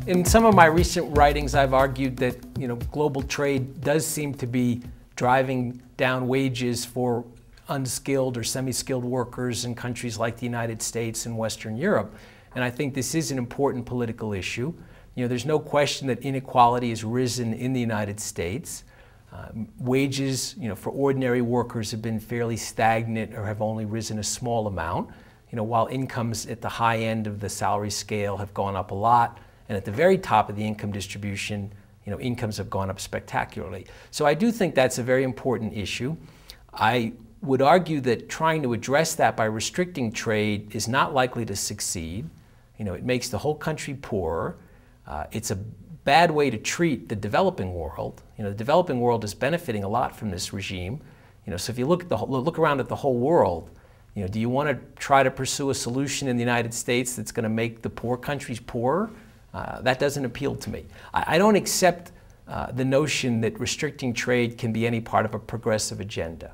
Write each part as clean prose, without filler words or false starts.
In some of my recent writings, I've argued that global trade does seem to be driving down wages for unskilled or semi-skilled workers in countries like the United States and Western Europe. And I think this is an important political issue. There's no question that inequality has risen in the United States. Wages, for ordinary workers have been fairly stagnant or have only risen a small amount, while incomes at the high end of the salary scale have gone up a lot, and at the very top of the income distribution, incomes have gone up spectacularly. So I do think that's a very important issue. I would argue that trying to address that by restricting trade is not likely to succeed. It makes the whole country poorer. It's a bad way to treat the developing world. The developing world is benefiting a lot from this regime. So if you look around at the whole world, do you want to try to pursue a solution in the United States that's going to make the poor countries poorer? That doesn't appeal to me. I don't accept the notion that restricting trade can be any part of a progressive agenda.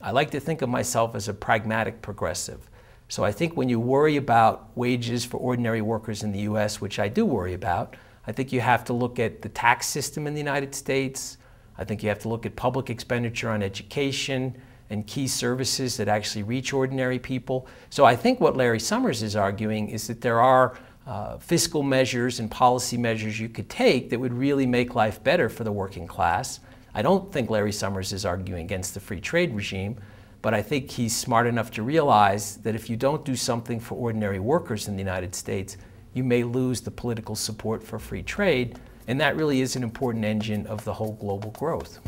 I like to think of myself as a pragmatic progressive. So I think when you worry about wages for ordinary workers in the US, which I do worry about, I think you have to look at the tax system in the United States. I think you have to look at public expenditure on education and key services that actually reach ordinary people. So I think what Larry Summers is arguing is that there are fiscal measures and policy measures you could take that would really make life better for the working class. I don't think Larry Summers is arguing against the free trade regime, but I think he's smart enough to realize that if you don't do something for ordinary workers in the United States, you may lose the political support for free trade, and that really is an important engine of the whole global growth.